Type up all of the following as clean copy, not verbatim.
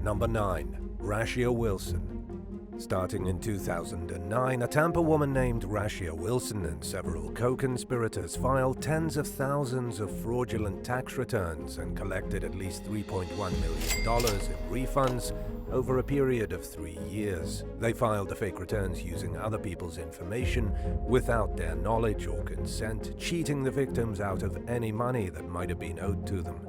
Number 9. Gracia Wilson. Starting in 2009, a Tampa woman named Gracia Wilson and several co-conspirators filed tens of thousands of fraudulent tax returns and collected at least $3.1 million in refunds over a period of 3 years. They filed the fake returns using other people's information without their knowledge or consent, cheating the victims out of any money that might have been owed to them.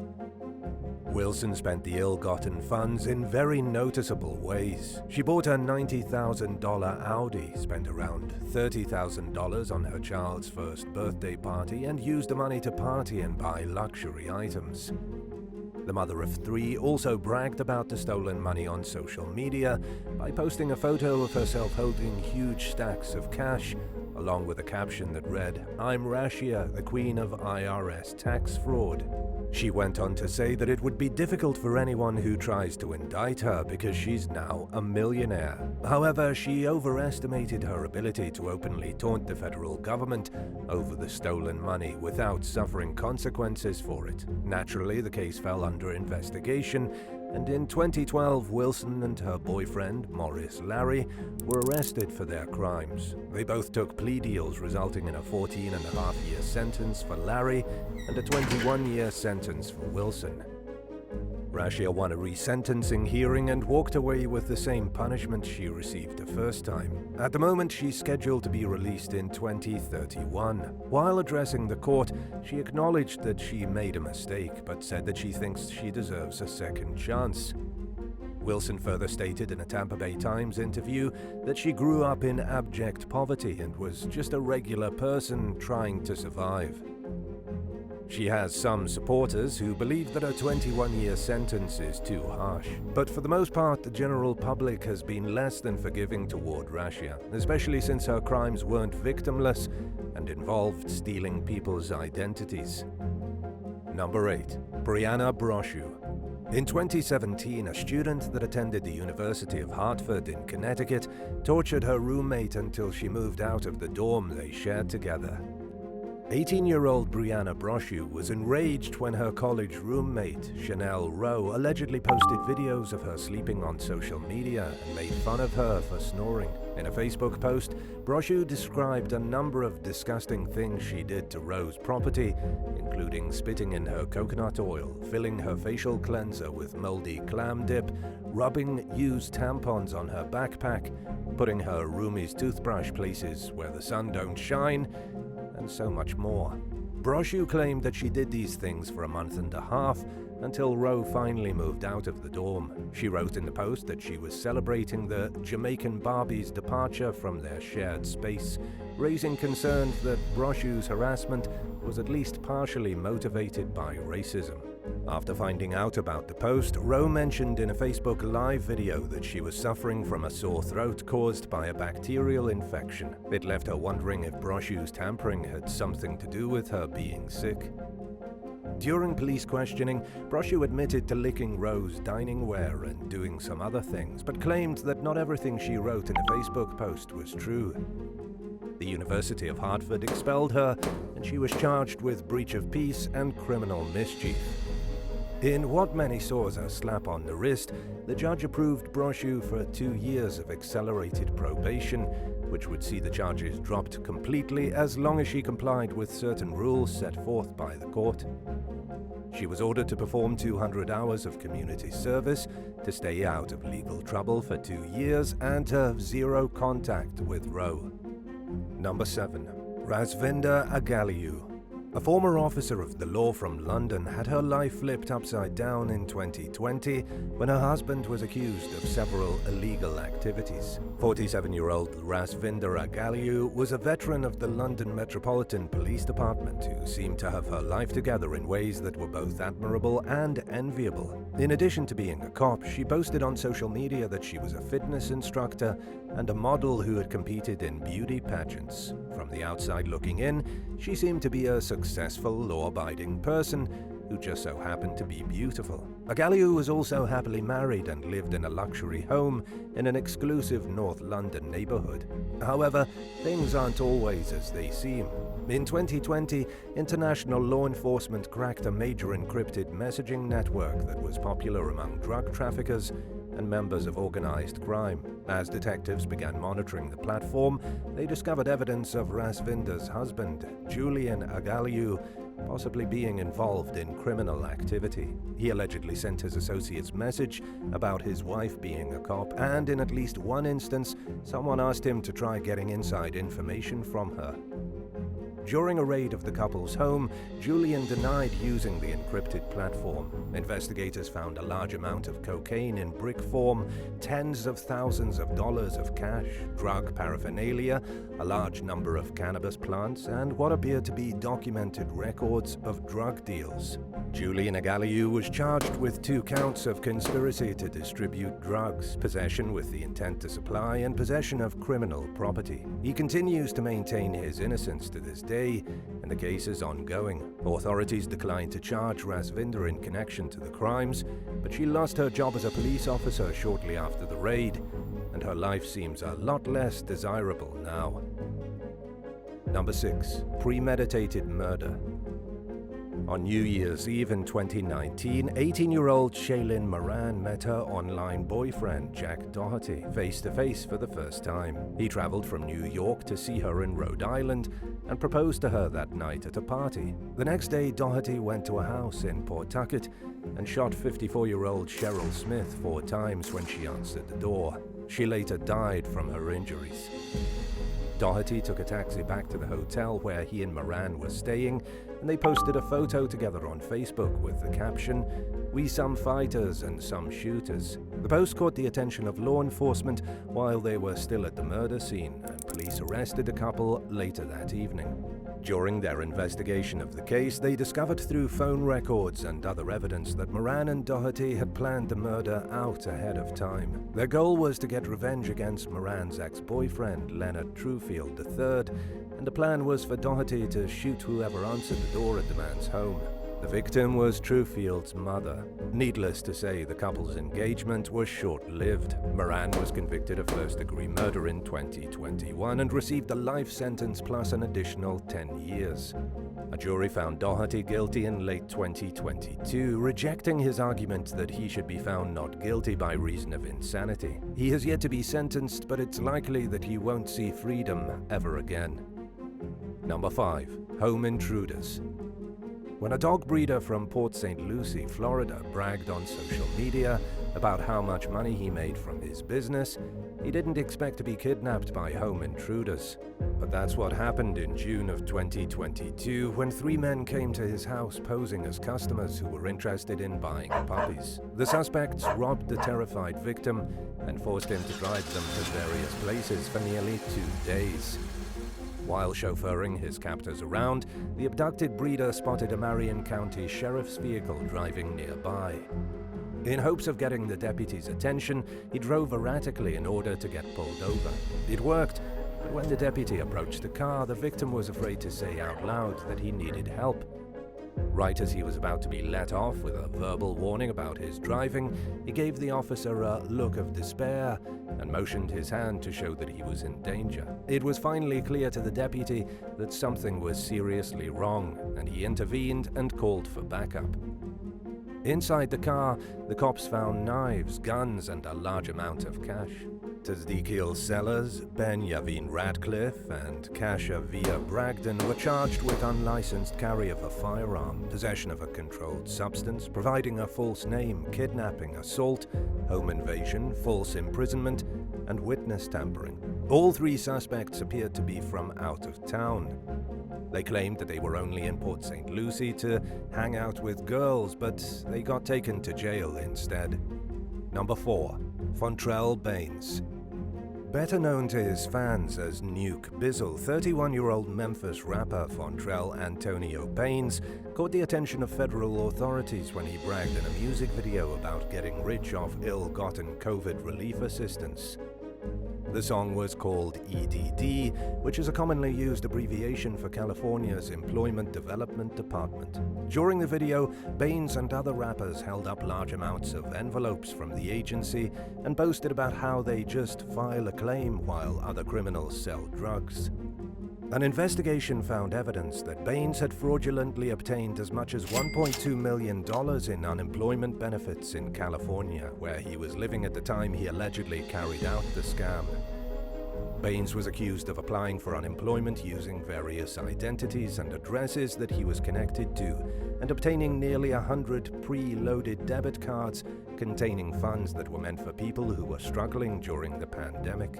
Wilson spent the ill-gotten funds in very noticeable ways. She bought a $90,000 Audi, spent around $30,000 on her child's first birthday party, and used the money to party and buy luxury items. The mother of 3 also bragged about the stolen money on social media by posting a photo of herself holding huge stacks of cash, along with a caption that read, "I'm Gracia, the queen of IRS tax fraud." She went on to say that it would be difficult for anyone who tries to indict her because she's now a millionaire. However, she overestimated her ability to openly taunt the federal government over the stolen money without suffering consequences for it. Naturally, the case fell under investigation, and in 2012, Wilson and her boyfriend, Morris Larry, were arrested for their crimes. They both took plea deals resulting in a 14.5-year sentence for Larry and a 21-year sentence for Wilson. Gracia won a resentencing hearing and walked away with the same punishment she received the first time. At the moment, she's scheduled to be released in 2031. While addressing the court, she acknowledged that she made a mistake, but said that she thinks she deserves a second chance. Wilson further stated in a Tampa Bay Times interview that she grew up in abject poverty and was just a regular person trying to survive. She has some supporters who believe that a 21-year sentence is too harsh. But for the most part, the general public has been less than forgiving toward Gracia, especially since her crimes weren't victimless and involved stealing people's identities. Number 8. Brianna Brochu. In 2017, a student that attended the University of Hartford in Connecticut tortured her roommate until she moved out of the dorm they shared together. 18-year-old Brianna Brochu was enraged when her college roommate, Chanel Rowe, allegedly posted videos of her sleeping on social media and made fun of her for snoring. In a Facebook post, Brochu described a number of disgusting things she did to Rowe's property, including spitting in her coconut oil, filling her facial cleanser with moldy clam dip, rubbing used tampons on her backpack, putting her roomie's toothbrush places where the sun don't shine, and so much more. Brochu claimed that she did these things for a month and a half until Rowe finally moved out of the dorm. She wrote in the post that she was celebrating the Jamaican Barbie's departure from their shared space, raising concerns that Brochu's harassment was at least partially motivated by racism. After finding out about the post, Rowe mentioned in a Facebook Live video that she was suffering from a sore throat caused by a bacterial infection. It left her wondering if Brochu's tampering had something to do with her being sick. During police questioning, Brochu admitted to licking Rowe's dining ware and doing some other things, but claimed that not everything she wrote in a Facebook post was true. The University of Hartford expelled her, and she was charged with breach of peace and criminal mischief. In what many saw as a slap on the wrist, the judge approved Brochu for 2 years of accelerated probation, which would see the charges dropped completely as long as she complied with certain rules set forth by the court. She was ordered to perform 200 hours of community service, to stay out of legal trouble for 2 years, and to have zero contact with Rowe. Number 7. Rasvinda Agalyu. A former officer of the law from London had her life flipped upside down in 2020 when her husband was accused of several illegal activities. 47-year-old Rasvinda Agalyu was a veteran of the London Metropolitan Police Department who seemed to have her life together in ways that were both admirable and enviable. In addition to being a cop, she boasted on social media that she was a fitness instructor and a model who had competed in beauty pageants. From the outside looking in, she seemed to be a successful, law-abiding person who just so happened to be beautiful. Agalyu was also happily married and lived in a luxury home in an exclusive North London neighborhood. However, things aren't always as they seem. In 2020, international law enforcement cracked a major encrypted messaging network that was popular among drug traffickers, and members of organized crime. As detectives began monitoring the platform, they discovered evidence of Rasvinda's husband, Shaylin Agalyu, possibly being involved in criminal activity. He allegedly sent his associates message about his wife being a cop, and in at least one instance, someone asked him to try getting inside information from her. During a raid of the couple's home, Shaylin denied using the encrypted platform. Investigators found a large amount of cocaine in brick form, tens of thousands of dollars of cash, drug paraphernalia, a large number of cannabis plants, and what appeared to be documented records of drug deals. Shaylin Agalyu was charged with 2 counts of conspiracy to distribute drugs, possession with the intent to supply, and possession of criminal property. He continues to maintain his innocence to this day, and the case is ongoing. Authorities declined to charge Rasvinda in connection to the crimes, but she lost her job as a police officer shortly after the raid, and her life seems a lot less desirable now. Number 6. Premeditated murder. On New Year's Eve in 2019, 18-year-old Shaylin Moran met her online boyfriend, Jack Doherty, face-to-face for the first time. He traveled from New York to see her in Rhode Island and proposed to her that night at a party. The next day, Doherty went to a house in Pawtucket and shot 54-year-old Cheryl Smith 4 times when she answered the door. She later died from her injuries. Doherty took a taxi back to the hotel where he and Moran were staying, and they posted a photo together on Facebook with the caption, "We some fighters and some shooters." The post caught the attention of law enforcement while they were still at the murder scene, and police arrested the couple later that evening. During their investigation of the case, they discovered through phone records and other evidence that Moran and Doherty had planned the murder out ahead of time. Their goal was to get revenge against Moran's ex-boyfriend, Leonard Truefield III, and the plan was for Doherty to shoot whoever answered the door at the man's home. The victim was Trufield's mother. Needless to say, the couple's engagement was short-lived. Moran was convicted of first-degree murder in 2021 and received a life sentence plus an additional 10 years. A jury found Doherty guilty in late 2022, rejecting his argument that he should be found not guilty by reason of insanity. He has yet to be sentenced, but it's likely that he won't see freedom ever again. Number 5. Home intruders. When a dog breeder from Port St. Lucie, Florida, bragged on social media about how much money he made from his business, he didn't expect to be kidnapped by home intruders. But that's what happened in June of 2022 when 3 men came to his house posing as customers who were interested in buying puppies. The suspects robbed the terrified victim and forced him to drive them to various places for nearly 2 days. While chauffeuring his captors around, the abducted breeder spotted a Marion County Sheriff's vehicle driving nearby. In hopes of getting the deputy's attention, he drove erratically in order to get pulled over. It worked, but when the deputy approached the car, the victim was afraid to say out loud that he needed help. Right as he was about to be let off with a verbal warning about his driving, he gave the officer a look of despair and motioned his hand to show that he was in danger. It was finally clear to the deputy that something was seriously wrong, and he intervened and called for backup. Inside the car, the cops found knives, guns, and a large amount of cash. Tasdekiel Sellers, Ben Yavin Radcliffe, and Kasha Via Bragdon were charged with unlicensed carry of a firearm, possession of a controlled substance, providing a false name, kidnapping, assault, home invasion, false imprisonment, and witness tampering. All 3 suspects appeared to be from out of town. They claimed that they were only in Port St. Lucie to hang out with girls, but they got taken to jail instead. Number 4. Fontrell Baines. Better known to his fans as Nuke Bizzle, 31-year-old Memphis rapper Fontrell Antonio Baines caught the attention of federal authorities when he bragged in a music video about getting rich off ill-gotten COVID relief assistance. The song was called EDD, which is a commonly used abbreviation for California's Employment Development Department. During the video, Baines and other rappers held up large amounts of envelopes from the agency and boasted about how they just file a claim while other criminals sell drugs. An investigation found evidence that Baines had fraudulently obtained as much as $1.2 million in unemployment benefits in California, where he was living at the time he allegedly carried out the scam. Baines was accused of applying for unemployment using various identities and addresses that he was connected to, and obtaining nearly 100 pre-loaded debit cards containing funds that were meant for people who were struggling during the pandemic.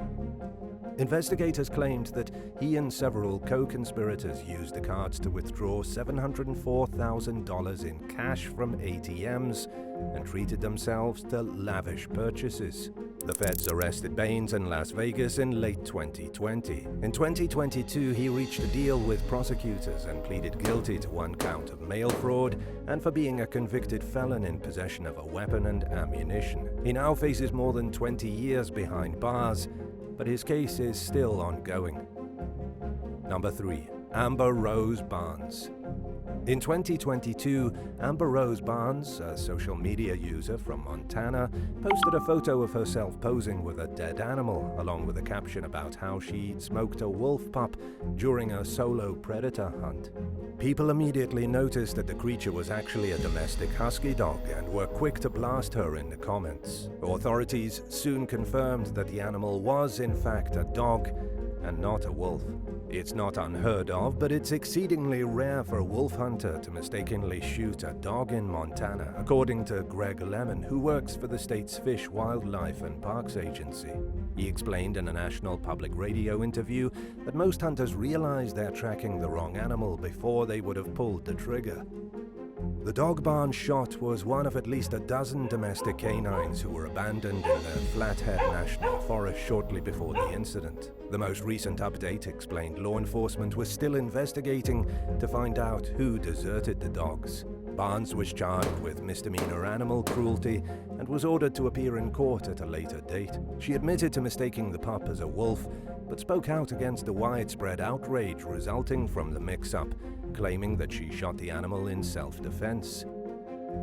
Investigators claimed that he and several co-conspirators used the cards to withdraw $704,000 in cash from ATMs and treated themselves to lavish purchases. The feds arrested Baines in Las Vegas in late 2020. In 2022, he reached a deal with prosecutors and pleaded guilty to one count of mail fraud and for being a convicted felon in possession of a weapon and ammunition. He now faces more than 20 years behind bars, but his case is still ongoing. Number 3. Amber Rose Barnes. In 2022, Amber Rose Barnes, a social media user from Montana, posted a photo of herself posing with a dead animal, along with a caption about how she smoked a wolf pup during a solo predator hunt. People immediately noticed that the creature was actually a domestic husky dog and were quick to blast her in the comments. Authorities soon confirmed that the animal was in fact a dog and not a wolf. It's not unheard of, but it's exceedingly rare for a wolf hunter to mistakenly shoot a dog in Montana, according to Greg Lemon, who works for the state's Fish, Wildlife and Parks Agency. He explained in a national public radio interview that most hunters realize they're tracking the wrong animal before they would have pulled the trigger. The dog Barnes shot was one of at least a dozen domestic canines who were abandoned in the Flathead National Forest shortly before the incident. The most recent update explained law enforcement was still investigating to find out who deserted the dogs. Barnes was charged with misdemeanor animal cruelty and was ordered to appear in court at a later date. She admitted to mistaking the pup as a wolf, but spoke out against the widespread outrage resulting from the mix-up, claiming that she shot the animal in self-defense.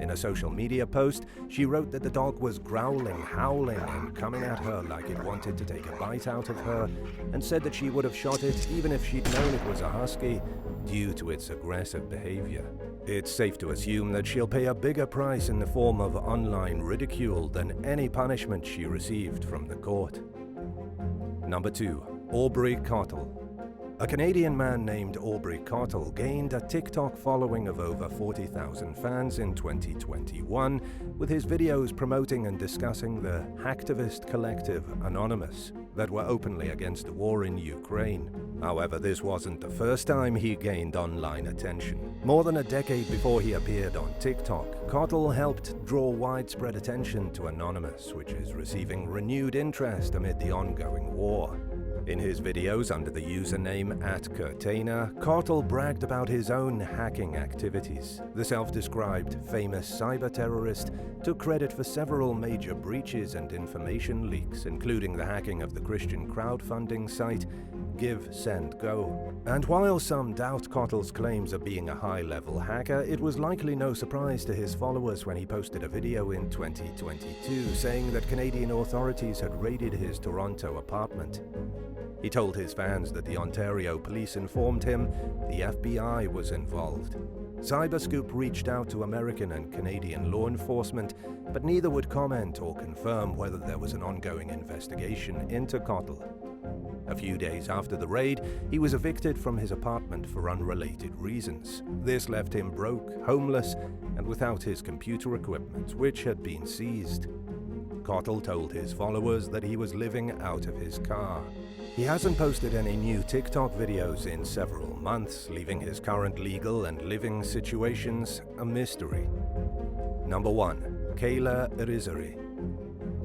In a social media post, she wrote that the dog was growling, howling, and coming at her like it wanted to take a bite out of her, and said that she would have shot it even if she'd known it was a husky, due to its aggressive behavior. It's safe to assume that she'll pay a bigger price in the form of online ridicule than any punishment she received from the court. Number 2. Aubrey Cartel. A Canadian man named Aubrey Cartel gained a TikTok following of over 40,000 fans in 2021, with his videos promoting and discussing the hacktivist collective Anonymous that were openly against the war in Ukraine. However, this wasn't the first time he gained online attention. More than a decade before he appeared on TikTok, Cartel helped draw widespread attention to Anonymous, which is receiving renewed interest amid the ongoing war. In his videos under the username @Curtainer, Cartel bragged about his own hacking activities. The self-described famous cyber terrorist took credit for several major breaches and information leaks, including the hacking of the Christian crowdfunding site Give, Send, Go. And while some doubt Cartel's claims of being a high-level hacker, it was likely no surprise to his followers when he posted a video in 2022 saying that Canadian authorities had raided his Toronto apartment. He told his fans that the Ontario police informed him the FBI was involved. Cyberscoop reached out to American and Canadian law enforcement, but neither would comment or confirm whether there was an ongoing investigation into Cartel. A few days after the raid, he was evicted from his apartment for unrelated reasons. This left him broke, homeless, and without his computer equipment, which had been seized. Cartel told his followers that he was living out of his car. He hasn't posted any new TikTok videos in several months, leaving his current legal and living situations a mystery. Number 1. Kayla Irizory.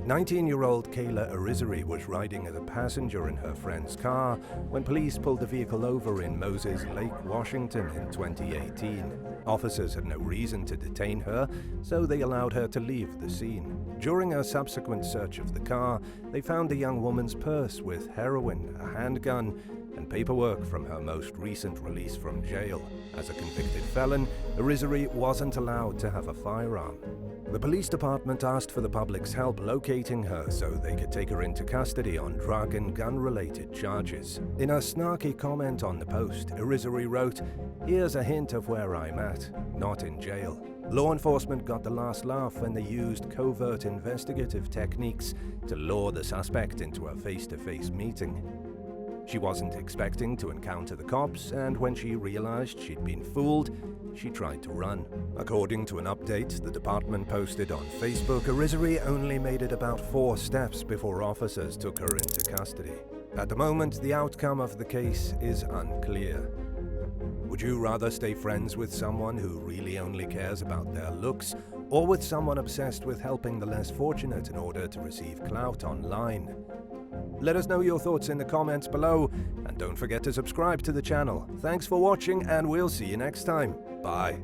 19-year-old Kayla Irizory was riding as a passenger in her friend's car when police pulled the vehicle over in Moses Lake, Washington in 2018. Officers had no reason to detain her, so they allowed her to leave the scene. During a subsequent search of the car, they found the young woman's purse with heroin, a handgun, and paperwork from her most recent release from jail. As a convicted felon, Irizory wasn't allowed to have a firearm. The police department asked for the public's help locating her so they could take her into custody on drug and gun-related charges. In a snarky comment on the post, Irizory wrote, "Here's a hint of where I'm at, not in jail." Law enforcement got the last laugh when they used covert investigative techniques to lure the suspect into a face-to-face meeting. She wasn't expecting to encounter the cops, and when she realized she'd been fooled, she tried to run. According to an update the department posted on Facebook, Irizory only made it about 4 steps before officers took her into custody. At the moment, the outcome of the case is unclear. Would you rather stay friends with someone who really only cares about their looks, or with someone obsessed with helping the less fortunate in order to receive clout online? Let us know your thoughts in the comments below, and don't forget to subscribe to the channel. Thanks for watching, and we'll see you next time. Bye.